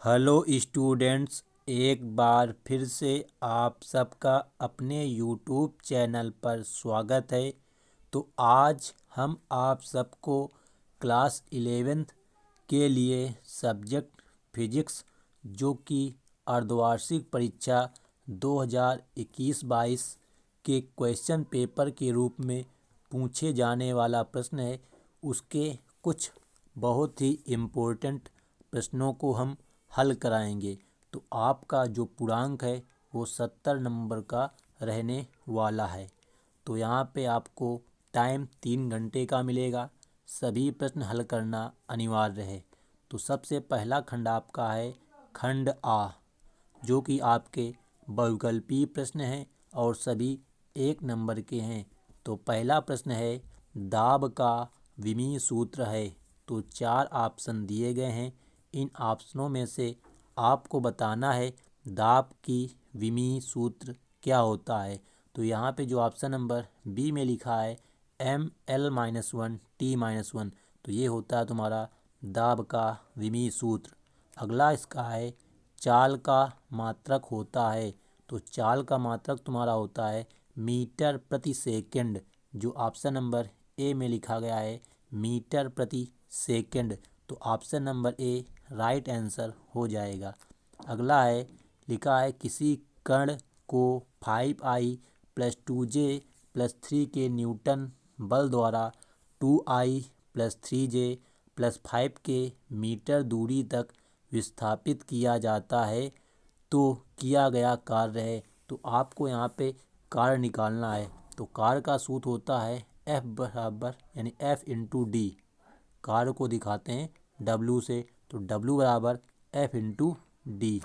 Hello students, एक बार फिर से आप सबका अपने यूट्यूब चैनल पर स्वागत है। तो आज हम आप सबको क्लास 11th के लिए सब्जेक्ट फिजिक्स जो कि अर्धवार्षिक परीक्षा 2021-22 के क्वेश्चन पेपर के रूप में पूछे जाने वाला प्रश्न है, उसके कुछ बहुत ही इम्पोर्टेंट प्रश्नों को हम हल कराएंगे। तो आपका जो पूर्णांक है वो 70 नंबर का रहने वाला है। तो यहाँ पे आपको टाइम 3 घंटे का मिलेगा। सभी प्रश्न हल करना अनिवार्य है। तो सबसे पहला खंड आपका है खंड आ, जो कि आपके बहुविकल्पीय प्रश्न हैं और सभी 1 नंबर के हैं। तो पहला प्रश्न है, दाब का विमीय सूत्र है। तो 4 ऑप्शन दिए गए हैं। इन ऑप्शनों में से आपको बताना है दाब की विमीय सूत्र क्या होता है। तो यहाँ पे जो ऑप्शन नंबर बी में लिखा है ML-1T-1, तो ये होता है तुम्हारा दाब का विमीय सूत्र। अगला इसका है चाल का मात्रक होता है। तो चाल का मात्रक तुम्हारा होता है मीटर प्रति सेकंड, जो ऑप्शन नंबर ए में लिखा गया है मीटर प्रति सेकंड। तो option number A right answer हो जाएगा। अगला है लिखा है किसी कण को 5I+2J+3 के न्यूटन बल द्वारा 2I+3J+5 के मीटर दूरी तक विस्थापित किया जाता है, तो किया गया कार्य है। तो आपको यहाँ पे कार्य निकालना है। तो कार्य का सूत्र होता है F बराबर यानी F/D। कार्य को दिखाते हैं W से, तो W बराबर F/D।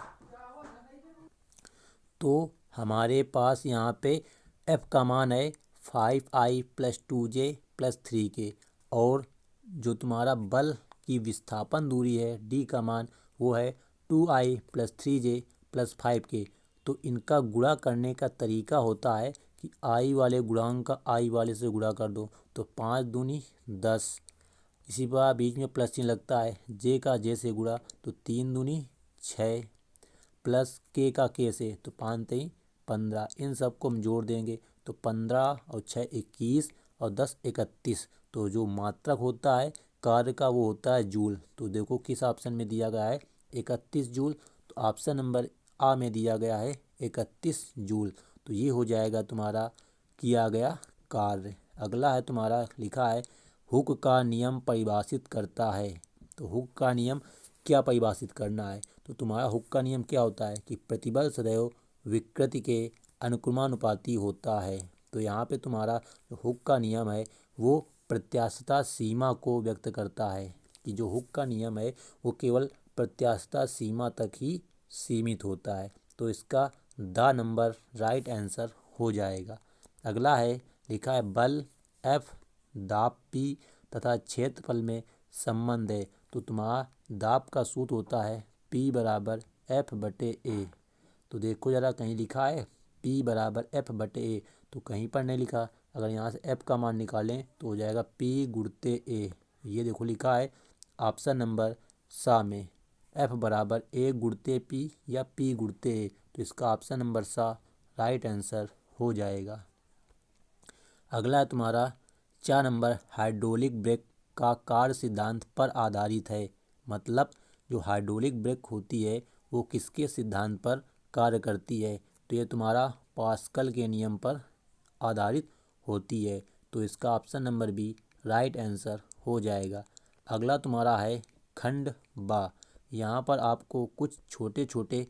तो हमारे पास यहाँ पे F का मान है 5I+2J+3 के, और जो तुम्हारा बल की विस्थापन दूरी है D का मान वो है 2I+3J+5 के। तो इनका गुणा करने का तरीका होता है कि I वाले गुणांक का I वाले से गुणा कर दो, तो 5 दूनी 10। इसी पर बीच में प्लस चिन्ह लगता है, J का J से गुणा तो 3 दूनी 6, प्लस K का K से तो 5 3 15। इन सबको हम जोड़ देंगे तो 15 और 6 21 और 10 31। तो जो मात्रक होता है कार्य का वो होता है जूल। तो देखो किस ऑप्शन में दिया गया है 31 जूल। तो ऑप्शन नंबर आ में दिया गया है 31 जूल। तो ये हो जाएगा तुम्हारा किया गया कार्य। अगला है तुम्हारा लिखा है हुक का नियम परिभाषित करता है। तो हुक का नियम क्या परिभाषित करना है। तो तुम्हारा हुक का नियम क्या होता है कि प्रतिबल सदैव विकृति के अनुक्रमानुपाती होता है। तो यहाँ पे तुम्हारा हुक का नियम है वो प्रत्यास्थता सीमा को व्यक्त करता है, कि जो हुक का नियम है वो केवल प्रत्यास्थता सीमा तक ही सीमित होता है। तो इसका द नंबर राइट आंसर हो जाएगा। अगला है लिखा है बल F, दाब P तथा क्षेत्रफल में संबंध है। तो तुम्हारा दाब का सूत्र होता है P बराबर F/A। तो देखो ज़रा कहीं लिखा है P बराबर F/A, तो कहीं पर नहीं लिखा। अगर यहाँ से F का मान निकालें तो हो जाएगा P/A। ये देखो लिखा है ऑप्शन नंबर सा में F बराबर A/P या P/A। तो इसका ऑप्शन नंबर सा राइट आंसर हो जाएगा। अगला है तुम्हारा 4 नंबर हाइड्रोलिक ब्रेक का कार्य सिद्धांत पर आधारित है। मतलब जो हाइड्रोलिक ब्रेक होती है वो किसके सिद्धांत पर कार्य करती है। तो ये तुम्हारा पास्कल के नियम पर आधारित होती है। तो इसका option number B right answer हो जाएगा। अगला तुम्हारा है खंड बा। यहाँ पर आपको कुछ छोटे छोटे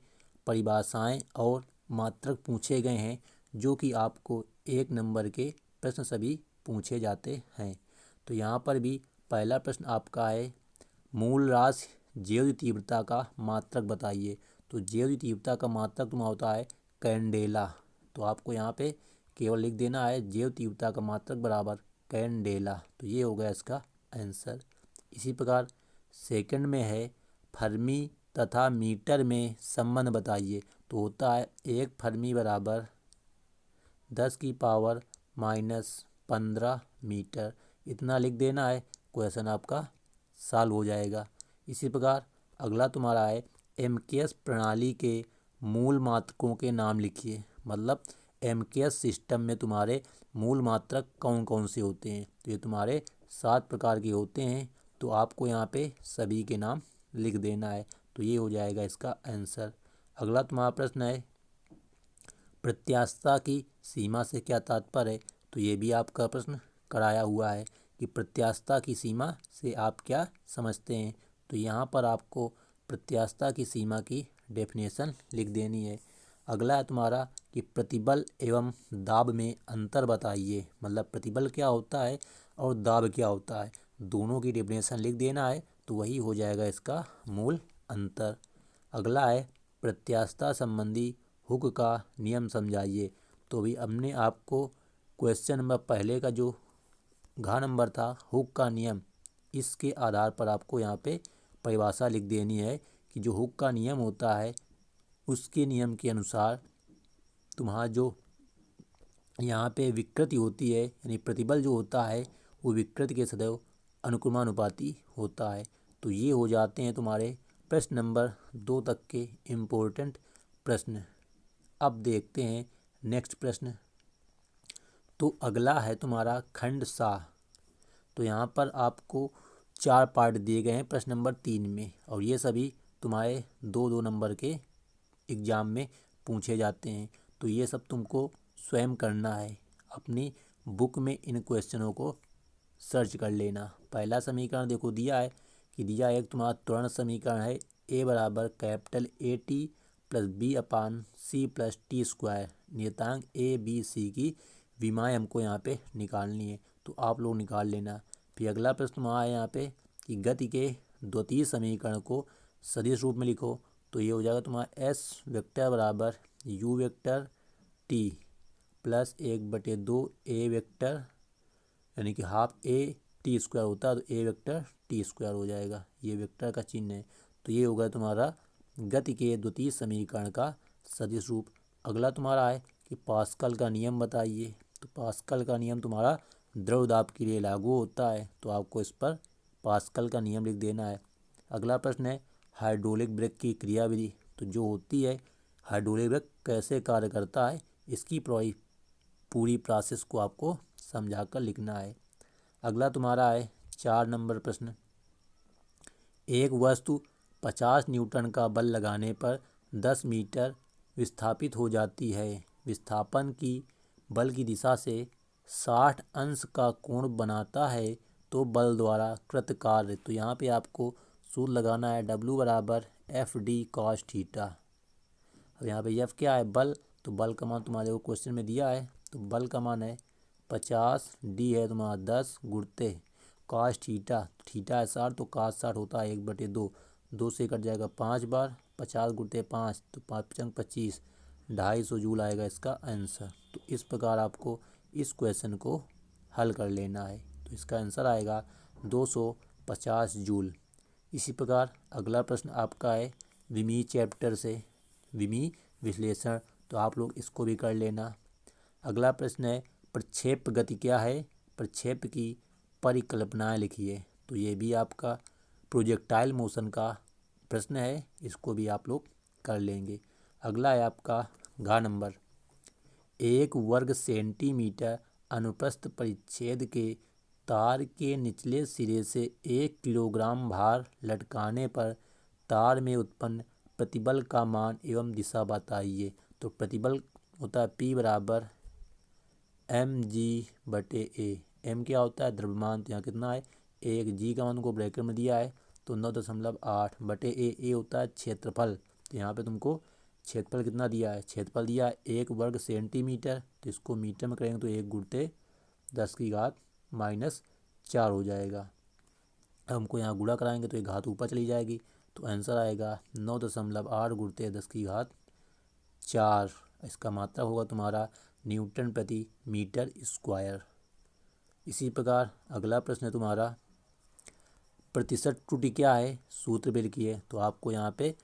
परिभाषाएं और मात्रक पूछे गए हैं, जो कि आपको 1 नंबर के प्रश्न सभी पूछे जाते हैं। तो यहाँ पर भी पहला प्रश्न आपका है मूल राशि ज्योति तीव्रता का मात्रक बताइए। तो ज्योति तीव्रता का मात्रक तुम्हारा होता है कैंडेला। तो आपको यहाँ पे केवल लिख देना है ज्योति तीव्रता का मात्रक बराबर कैंडेला। तो ये हो गया इसका आंसर। इसी प्रकार सेकंड में है फर्मी तथा मीटर में संबंध बताइए। तो होता है 1 फर्मी बराबर 10⁻⁻15 मीटर। इतना लिख देना है, क्वेश्चन आपका सॉल्व हो जाएगा। इसी प्रकार अगला तुम्हारा है एमकेएस प्रणाली के मूल मात्रकों के नाम लिखिए। मतलब एमकेएस सिस्टम में तुम्हारे मूल मात्रक कौन कौन से होते हैं, तो ये तुम्हारे 7 प्रकार के होते हैं। तो आपको यहाँ पे सभी के नाम लिख देना है, तो ये हो जाएगा इसका आंसर। अगला तुम्हारा प्रश्न है, प्रत्यास्थता की सीमा से क्या तात्पर्य है, तो ये भी आपका प्रश्न कराया हुआ है कि प्रत्यास्थता की सीमा से आप क्या समझते हैं। तो यहाँ पर आपको प्रत्यास्थता की सीमा की डेफिनेशन लिख देनी है। अगला है तुम्हारा कि प्रतिबल एवं दाब में अंतर बताइए। मतलब प्रतिबल क्या होता है और दाब क्या होता है, दोनों की डेफिनेशन लिख देना है, तो वही हो जाएगा इसका मूल अंतर। अगला है प्रत्यास्थता संबंधी हुक का नियम समझाइए। तो भी हमने आपको क्वेश्चन नंबर पहले का जो घ नंबर था हुक का नियम, इसके आधार पर आपको यहाँ पे परिभाषा लिख देनी है कि जो हुक का नियम होता है उसके नियम के अनुसार तुम्हारा जो यहाँ पे विकृति होती है, यानी प्रतिबल जो होता है वो विकृति के सदैव अनुक्रमानुपाती होता है। तो ये हो जाते हैं तुम्हारे प्रश्न नंबर 2 तक के इम्पोर्टेंट प्रश्न। अब देखते हैं नेक्स्ट प्रश्न। तो अगला है तुम्हारा खंड सा। तो यहाँ पर आपको 4 पार्ट दिए गए हैं प्रश्न नंबर 3 में, और ये सभी तुम्हारे 2-2 नंबर के एग्ज़ाम में पूछे जाते हैं। तो ये सब तुमको स्वयं करना है, अपनी बुक में इन क्वेश्चनों को सर्च कर लेना। पहला समीकरण देखो दिया है कि दिया एक तुम्हारा त्वरण समीकरण है, ए बराबर capital A T plus B upon C plus T square. नियतांक ए बी सी की विमाएँ हमको यहाँ पे निकालनी है, तो आप लोग निकाल लेना। फिर अगला प्रश्न तुम्हारा यहाँ पे कि गति के द्वितीय समीकरण को सदिश रूप में लिखो। तो ये हो जाएगा तुम्हारा एस वेक्टर बराबर you vector T plus 1/2 A vector, यानी कि हाफ ए टी स्क्वायर होता है, तो ए वेक्टर टी स्क्वायर हो जाएगा, ये वेक्टर का चिन्ह है। तो ये होगा तुम्हारा गति के द्वितीय समीकरण का सदिश रूप। अगला तुम्हारा है कि पास्कल का नियम बताइए। तो पास्कल का नियम तुम्हारा द्रव दाब के लिए लागू होता है, तो आपको इस पर पास्कल का नियम लिख देना है। अगला प्रश्न है हाइड्रोलिक ब्रेक की क्रियाविधि। तो जो होती है हाइड्रोलिक ब्रेक कैसे कार्य करता है, इसकी पूरी प्रोसेस को आपको समझा कर लिखना है। अगला तुम्हारा है 4 नंबर प्रश्न। एक वस्तु 50 न्यूटन का बल लगाने पर 10 मीटर विस्थापित हो जाती है। विस्थापन की बल की दिशा से 60 अंश का कोण बनाता है, तो बल द्वारा कृत कार्य। तो यहाँ पे आपको सूत्र लगाना है W बराबर एफ डी कॉस थीटा। अब यहाँ पे एफ क्या है, बल, तो बल का मान तुम्हारे को क्वेश्चन में दिया है, तो बल का मान है 50, डी है तुम्हारा 10 गुणते कॉस थीटा, थीटा है 60, तो कॉस 60 होता है 1/2, 2 से कट जाएगा 5 बार, 50 गुणते 5, तो 5×5 = 25, 250 जूल आएगा इसका आंसर। तो इस प्रकार आपको इस क्वेश्चन को हल कर लेना है, तो इसका आंसर आएगा 250 जूल। इसी प्रकार अगला प्रश्न आपका है विमी चैप्टर से, विमी विश्लेषण, तो आप लोग इसको भी कर लेना। अगला प्रश्न है प्रक्षेप गति क्या है, प्रक्षेप की परिकल्पनाएं लिखिए। तो ये भी आपका प्रोजेक्टाइल मोशन का प्रश्न है, इसको भी आप लोग कर लेंगे। अगला है आपका घ नंबर, 1 वर्ग सेंटीमीटर अनुप्रस्थ परिच्छेद के तार के निचले सिरे से 1 किलोग्राम भार लटकाने पर तार में उत्पन्न प्रतिबल का मान एवं दिशा बताइए। तो प्रतिबल होता है P बराबर mg/a। m क्या होता है, द्रव्यमान, तो यहाँ कितना है 1, g का मान तुमको ब्रैकेट में दिया है, तो 9.8/a। a होता है क्षेत्रफल, तो यहाँ पे तुमको क्षेत्रफल कितना दिया है, क्षेत्रफल दिया है 1 वर्ग सेंटीमीटर, तो इसको मीटर में करेंगे तो 1×10⁻⁴ हो जाएगा। हमको यहाँ गुणा कराएंगे तो एक घात ऊपर चली जाएगी, तो आंसर आएगा 9.8 × 10⁻⁴। इसका मात्रा होगा तुम्हारा न्यूटन प्रति मीटर स्क्वायर। इसी प्रकार अगला प्रश्न है तुम्हारा प्रतिशत त्रुटि क्या है, सूत्र भी लिखिए। तो आपको यहाँ पे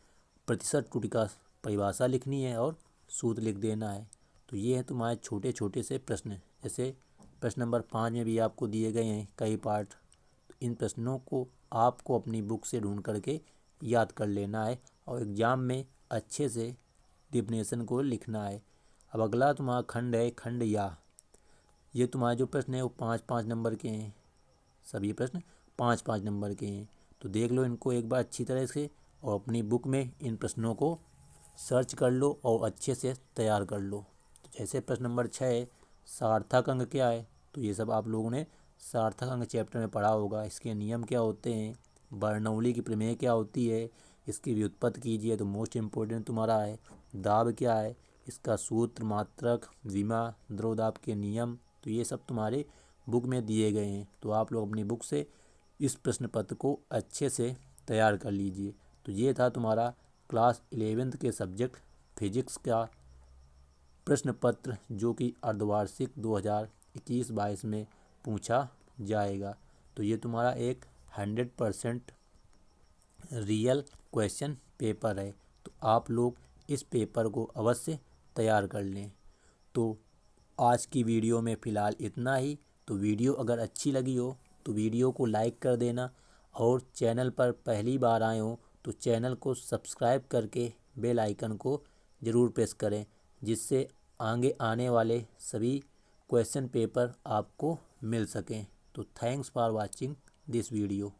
प्रतिशत त्रुटि का परिभाषा लिखनी है और सूत्र लिख देना है। तो ये है तुम्हारे छोटे छोटे से प्रश्न, जैसे प्रश्न नंबर 5 में भी आपको दिए गए हैं कई पार्ट। तो इन प्रश्नों को आपको अपनी बुक से ढूंढ करके याद कर लेना है और एग्ज़ाम में अच्छे से डिफिनेशन को लिखना है। अब अगला तुम्हारा खंड है खंड या। ये तुम्हारे जो प्रश्न है वो 5-5 नंबर के हैं, सभी प्रश्न 5-5 नंबर के हैं। तो देख लो इनको एक बार अच्छी तरह से और अपनी बुक में इन प्रश्नों को सर्च कर लो और अच्छे से तैयार कर लो। तो जैसे प्रश्न नंबर 6 है, सार्थक अंक क्या है? तो ये सब आप लोगों ने सार्थक अंक चैप्टर में पढ़ा होगा। इसके नियम क्या होते हैं, बर्नौली की प्रमेय क्या होती है, इसकी व्युत्पत्ति कीजिए तो मोस्ट इम्पोर्टेंट तुम्हारा है। दाब क्या है, इसका सूत्र, मात्रक, विमा, ध्रुव दाब के नियम, तो ये सब तुम्हारे बुक में दिए गए हैं। तो आप लोग अपनी बुक से इस प्रश्न पत्र को अच्छे से तैयार कर लीजिए। तो ये था तुम्हारा क्लास 11th के सब्जेक्ट फिजिक्स का प्रश्न पत्र, जो कि अर्धवार्षिक 2021-22 में पूछा जाएगा। तो ये तुम्हारा एक 100% रियल क्वेश्चन पेपर है। तो आप लोग इस पेपर को अवश्य तैयार कर लें। तो आज की वीडियो में फ़िलहाल इतना ही। तो वीडियो अगर अच्छी लगी हो तो वीडियो को लाइक कर देना, और चैनल पर पहली बार आए हो तो चैनल को सब्सक्राइब करके बेल आइकन को ज़रूर प्रेस करें, जिससे आगे आने वाले सभी क्वेश्चन पेपर आपको मिल सकें। तो thanks for watching this video.